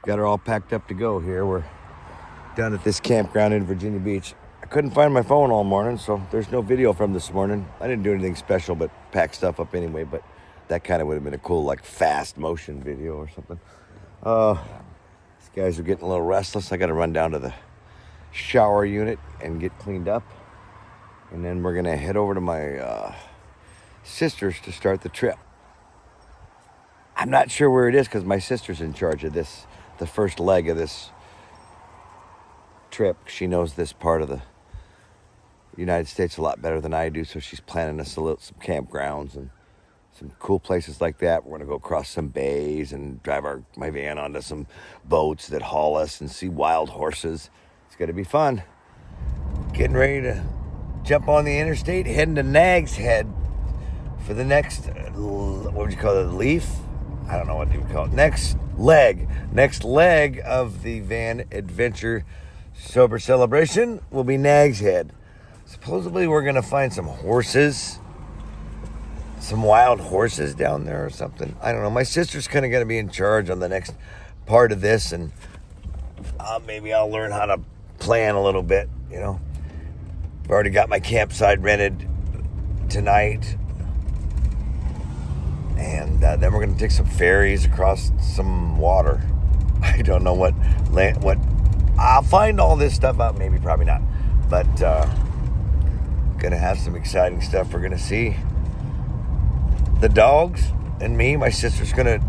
Got her all packed up to go here. We're down at this campground in Virginia Beach. I couldn't find my phone all morning, so there's no video from this morning. I didn't do anything special but pack stuff up anyway, but that kind of would have been a cool, like, fast motion video or something. These guys are getting a little restless. I got to run down to the shower unit and get cleaned up. And then we're going to head over to my sister's to start the trip. I'm not sure where it is because my sister's in charge of this, the first leg of this trip. She knows this part of the United States a lot better than I do, so she's planning us some campgrounds and some cool places like that. We're going to go across some bays and drive my van onto some boats that haul us and see wild horses. It's going to be fun. Getting ready to jump on the interstate, heading to Nag's Head for the next, what would you call it, leaf? I don't know what you would call it. Next leg of the van adventure sober celebration will be Nag's Head. Supposedly we're going to find some horses, some wild horses down there or something. I don't know. My sister's kind of going to be in charge on the next part of this, and maybe I'll learn how to plan a little bit, you know. I've already got my campsite rented tonight. And then we're going to take some ferries across some water. I don't know what I'll find all this stuff out, maybe, probably not. But going to have some exciting stuff. We're going to see the dogs and me. My sister's going to,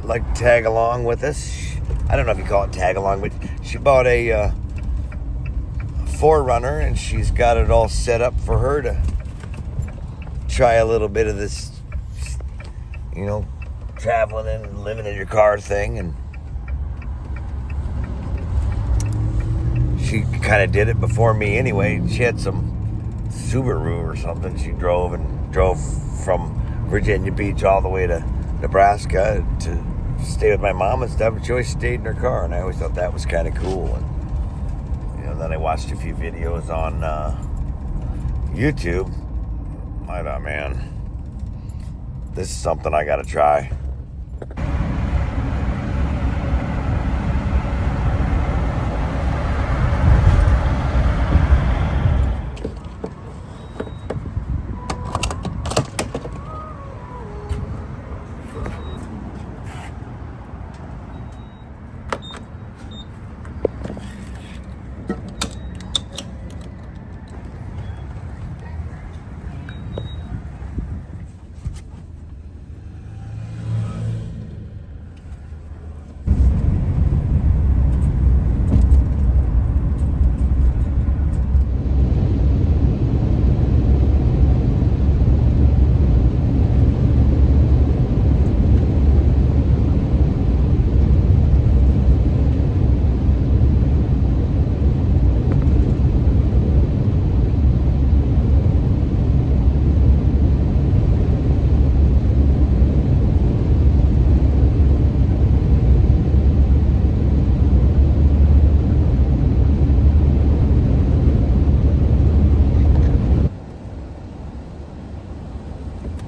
like, tag along with us. I don't know if you call it tag along, but she bought a 4Runner, and she's got it all set up for her to try a little bit of this, you know, traveling and living in your car thing. And she kind of did it before me anyway. She had some Subaru or something. She drove from Virginia Beach all the way to Nebraska to stay with my mom and stuff. But she always stayed in her car, and I always thought that was kind of cool. And, you know, then I watched a few videos on YouTube. I thought, man, this is something I gotta try.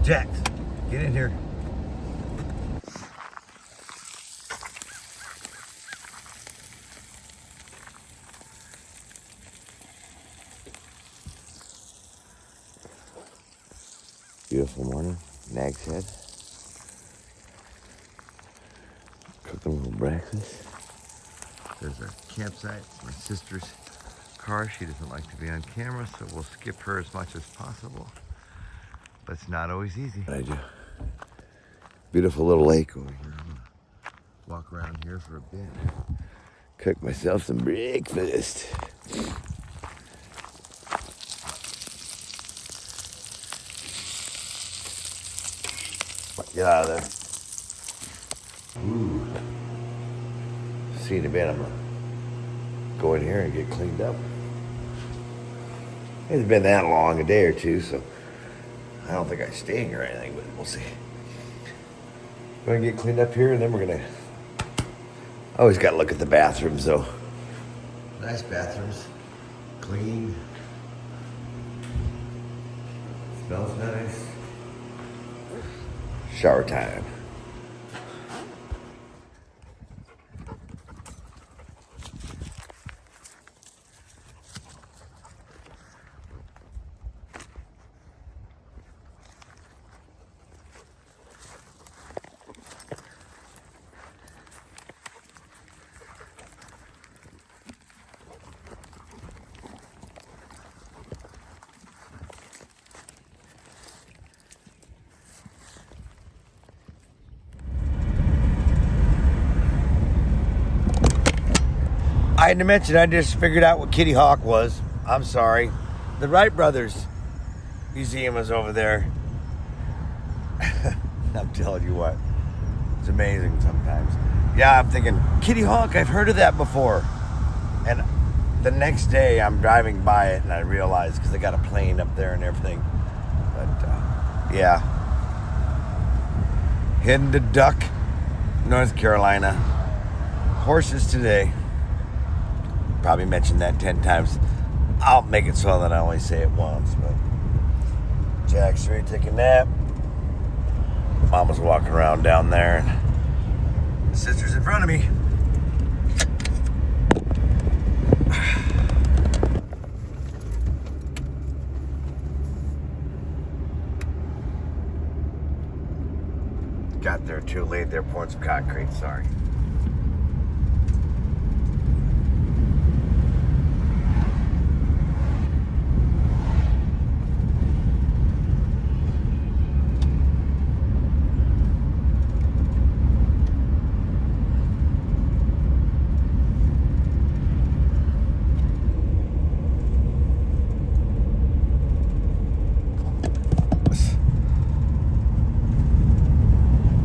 Jax, get in here. Beautiful morning, Nag's Head. Cooking a little breakfast. There's our campsite, my sister's car. She doesn't like to be on camera, so we'll skip her as much as possible. But it's not always easy. I do. Beautiful little lake over here. I'm gonna walk around here for a bit. Cook myself some breakfast. Get out of there. Ooh. See in a bit, I'm gonna go in here and get cleaned up. It hasn't been that long, a day or two, so I don't think I'm staying or anything, but we'll see. We're gonna get cleaned up here, and then we're gonna. I always gotta look at the bathrooms, though. Nice bathrooms, clean. Smells nice. Shower time. I had to mention, I just figured out what Kitty Hawk was. I'm sorry. The Wright Brothers Museum is over there. I'm telling you what. It's amazing sometimes. Yeah, I'm thinking, Kitty Hawk, I've heard of that before. And the next day, I'm driving by it, and I realized, because they got a plane up there and everything. But, yeah. Heading to Duck, North Carolina. Horses today. Probably mentioned that 10 times. I'll make it so that I only say it once, but Jack's ready to take a nap. Mama's walking around down there, and the sister's in front of me. Got there too late. They're pouring some concrete, sorry.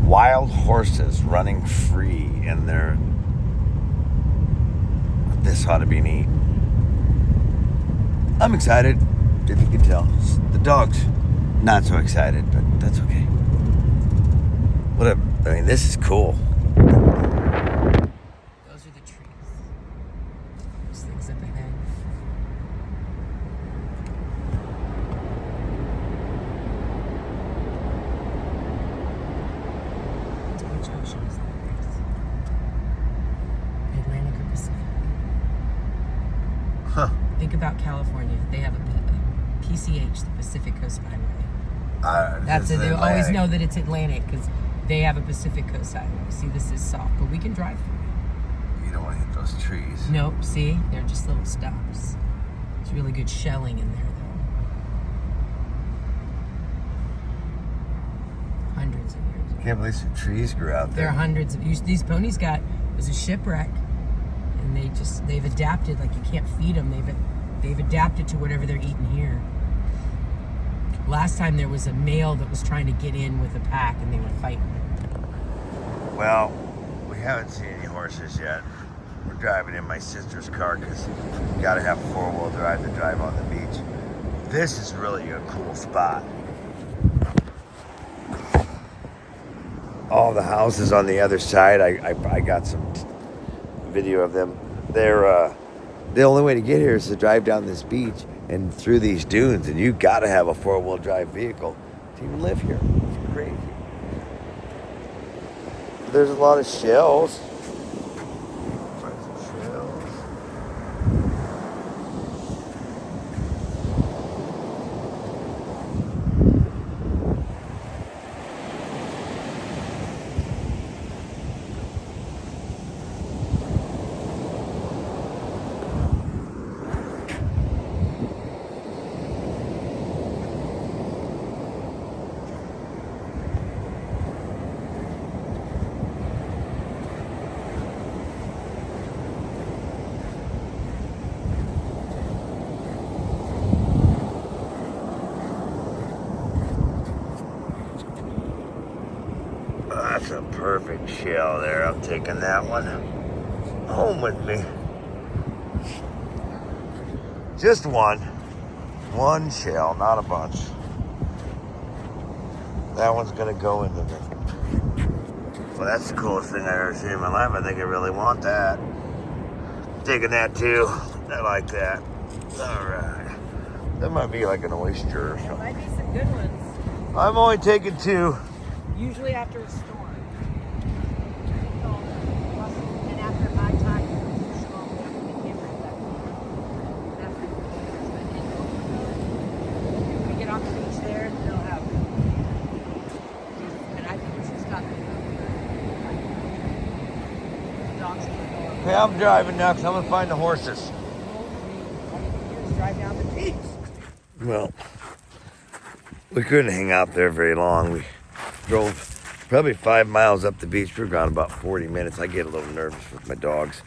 Wild horses running free in their... This ought to be neat. I'm excited, if you can tell. The dog's not so excited, but that's okay. Whatever. I mean, this is cool. Those are the trees. Those things up ahead. Which ocean is that? Atlantic or Pacific? Huh. Think about California. They have a PCH, the Pacific Coast Highway. They always know that it's Atlantic because they have a Pacific Coast Highway. See, this is soft, but we can drive through it. You don't want to hit those trees. Nope, see? They're just little stops. It's really good shelling in there, though. Hundreds of years ago. Can't believe some trees grew out There there. are hundreds of... These ponies was a shipwreck, and they've adapted. Like, you can't feed them. They've adapted to whatever they're eating here. Last time there was a male that was trying to get in with a pack, and they were fighting. Well, we haven't seen any horses yet. We're driving in my sister's car because you got to have four-wheel drive to drive on the beach. This is really a cool spot. All the houses on the other side, I got some video of them. They're the only way to get here is to drive down this beach and through these dunes, and you got to have a four-wheel drive vehicle to even live here. It's crazy. There's a lot of shells. Find some shells. That's a perfect shell there. I'm taking that one home with me. Just one. One shell, not a bunch. That one's gonna go into the... Well, that's the coolest thing I've ever seen in my life. I think I really want that. Taking that too. I like that. All right. That might be like an oyster or There something. might be some good ones. I'm only taking two. Usually after a storm. And after high tide, it's strong. We can't bring that. If we get on the beach there, they'll have. And I think we should stop there. The dogs can go. Okay, I'm driving now because I'm going to find the horses. All you can do is drive down the beach. Well, we couldn't hang out there very long. We drove Probably 5 miles up the beach. We're gone about 40 minutes. I get a little nervous with my dogs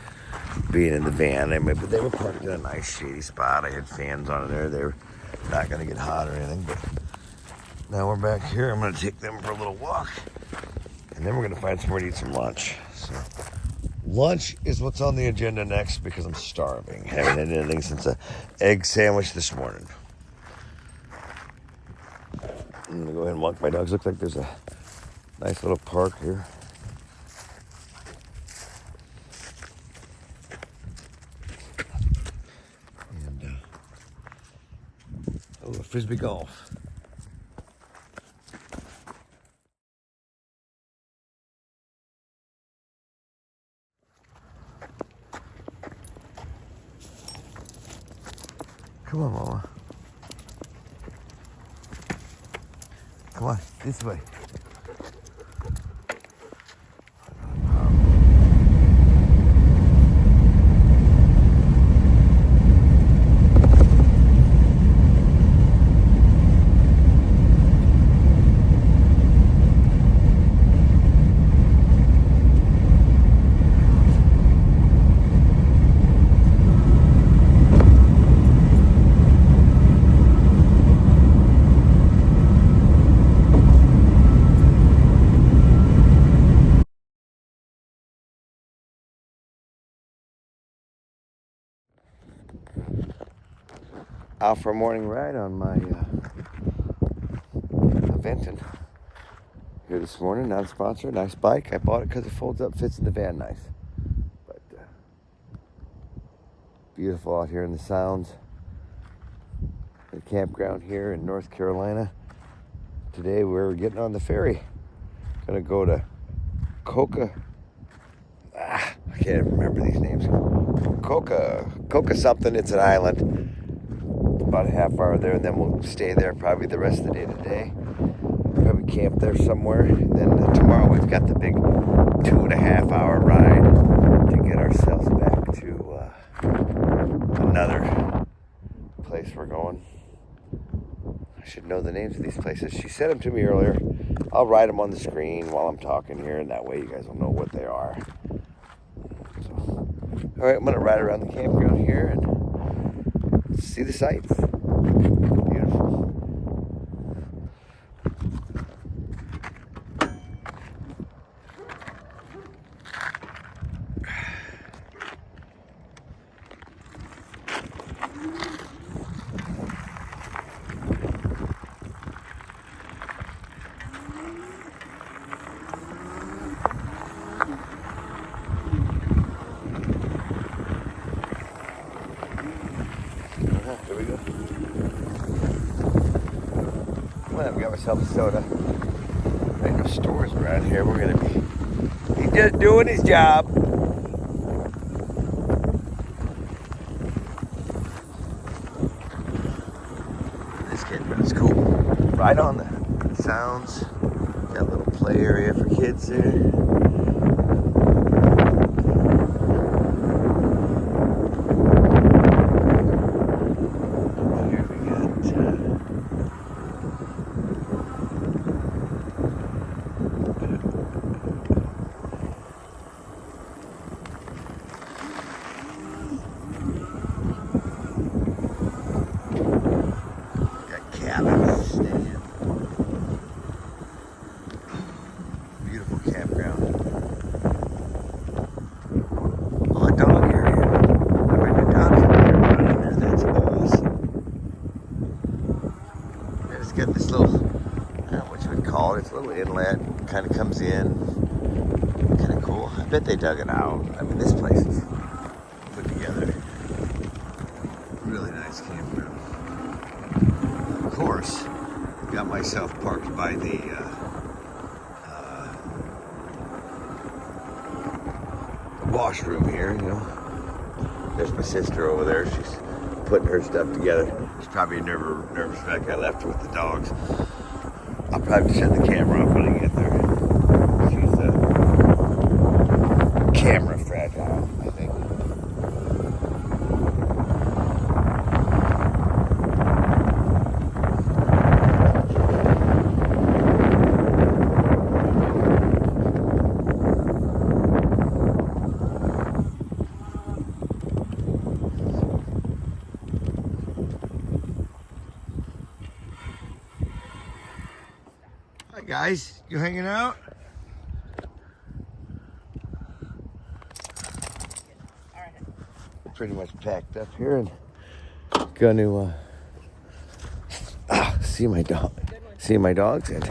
being in the van. But they were parked in a nice shady spot. I had fans on there. They were not going to get hot or anything. But now we're back here. I'm going to take them for a little walk. And then we're going to find somewhere to eat some lunch. So lunch is what's on the agenda next because I'm starving. Haven't had anything since an egg sandwich this morning. I'm going to go ahead and walk my dogs. Looks like there's a nice little park here. And, a frisbee golf. Come on, Mama. Come on, this way. Out for a morning ride on my Venton here this morning. Not a sponsor. Nice bike. I bought it because it folds up, fits in the van nice. But beautiful out here in the Sounds. The campground here in North Carolina. Today we're getting on the ferry. Gonna go to I can't remember these names. Coca something. It's an island. About a half hour there, and then we'll stay there probably the rest of the day today. Probably camp there somewhere. And then tomorrow we've got the big 2.5 hour ride to get ourselves back to another place we're going. I should know the names of these places. She said them to me earlier. I'll write them on the screen while I'm talking here, and that way you guys will know what they are. So, all right, I'm going to ride around the campground here and see the sights. Beautiful. Here we go. Well, I've got myself a soda. There ain't no stores around here. We're gonna be. He's just doing his job. This campground is cool. Right on the Sounds. Got a little play area for kids there. Beautiful campground. Oh, a dog area. I bet the dogs are running in there. That's awesome. And it's got this little, I don't know what you would call it. It's a little inlet. Kind of comes in. Kind of cool. I bet they dug it out. I mean, this place is put together. Really nice campground. Of course, got myself parked by the washroom here, you know. There's my sister over there. She's putting her stuff together. She's probably nervous wreck. I left her with the dogs. I'll probably shut the camera off when I get there. She's camera fragile, I think. Guys, you hanging out? Pretty much packed up here and gonna see my dog. See my dogs and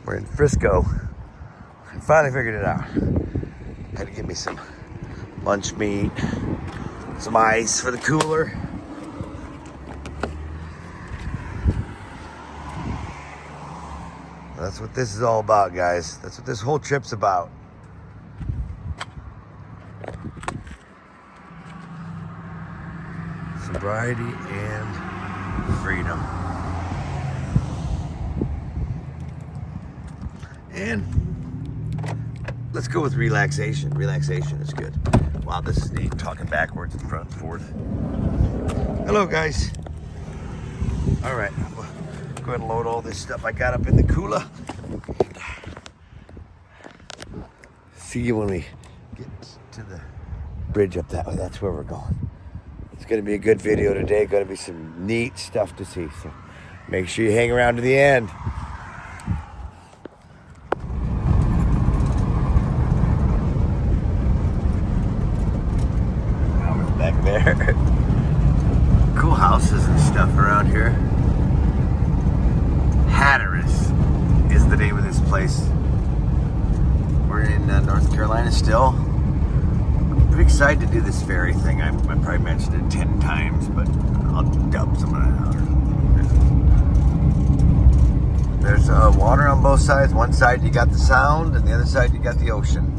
we're in Frisco. I finally figured it out. Had to get me some lunch meat, some ice for the cooler. That's what this is all about, guys. That's what this whole trip's about. Sobriety and freedom. And let's go with relaxation. Relaxation is good. Wow, this is neat. Talking backwards and front and forth. Hello, guys. All right, I'm gonna go ahead and load all this stuff I got up in the cooler. See you when we get to the bridge up that way. That's where we're going. It's gonna be a good video today. Gonna be some neat stuff to see. So make sure you hang around to the end. Back there. Cool houses and stuff around here. Hatteras is the name of this place. We're in North Carolina still. I'm pretty excited to do this ferry thing. I probably mentioned it 10 times, but I'll dub some of that out. There's water on both sides. One side you got the sound, and the other side you got the ocean.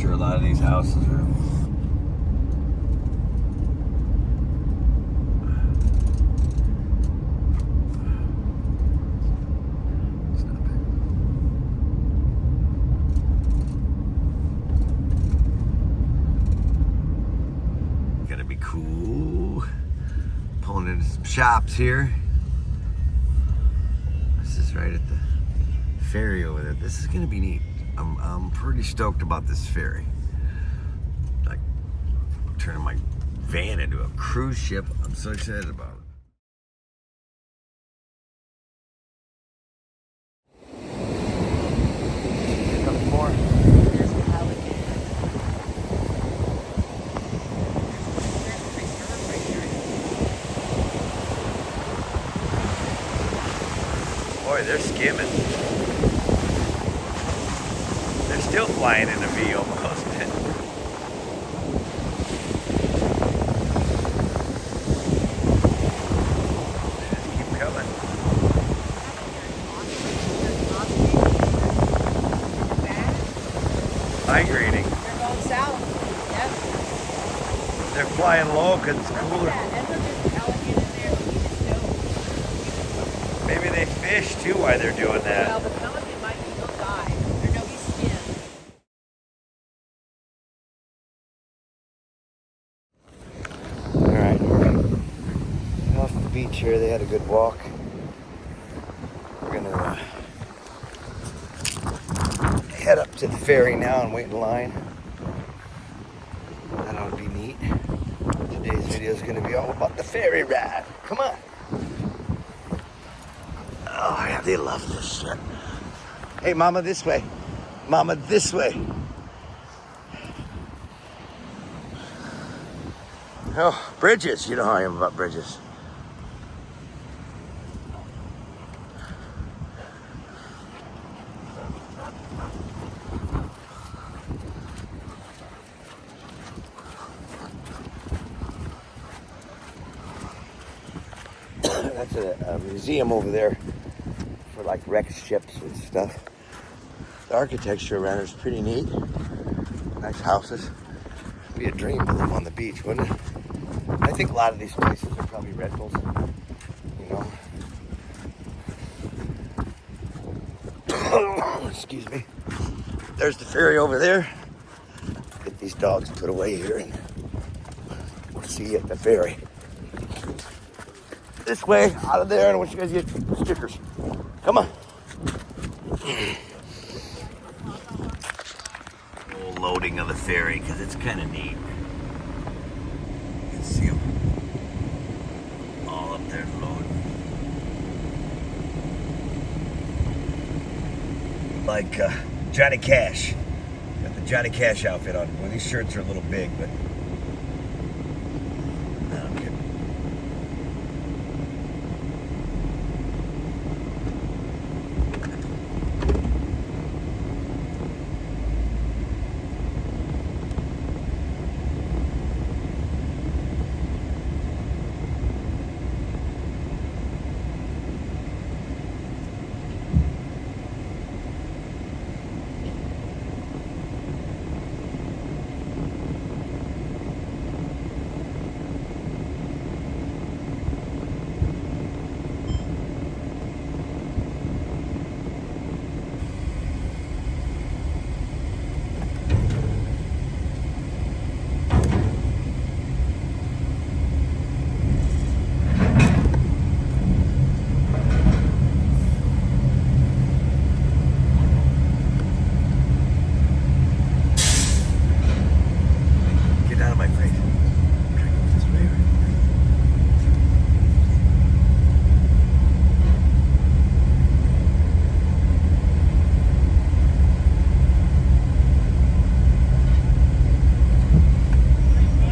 A lot of these houses are it's not bad. Gotta be cool. Pulling into some shops here. This is right at the ferry over there. This is gonna be neat. I'm pretty stoked about this ferry. Like turning my van into a cruise ship. I'm so excited about it. Pick up more. Boy, they're skimming. Still flying in a V almost. Just keep coming. Migrating. They're going south. Yep. They're flying low because it's cooler. Maybe they fish too while they're doing that. Well, the pelican might be he'll die. Or no, he's skinned. Alright, we're off the beach here. They had a good walk. We're gonna head up to the ferry now and wait in line. That ought to be neat. Today's video is gonna be all about the ferry ride. Come on. Oh yeah, they love this shit. Hey, mama, this way. Mama, this way. Oh, bridges. You know how I am about bridges. That's a museum over there for like wrecked ships and stuff. The architecture around is pretty neat. Nice houses. It'd be a dream to live on the beach, wouldn't it? I think a lot of these places are probably rentals, you know. Excuse me. There's the ferry over there. Get these dogs put away here, and we'll see you at the ferry. This way, out of there, and I want you guys to get stickers. Come on. Little loading of the ferry, because it's kind of neat. You can see them all up there loading. Like Johnny Cash. Got the Johnny Cash outfit on. Well, these shirts are a little big, but I don't care.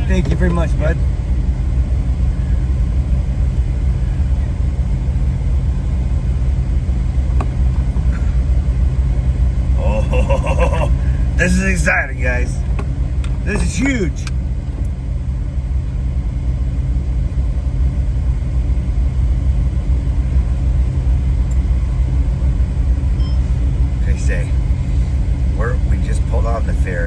Thank you very much, bud. Oh, this is exciting, guys. This is huge. They say we just pulled on the ferry.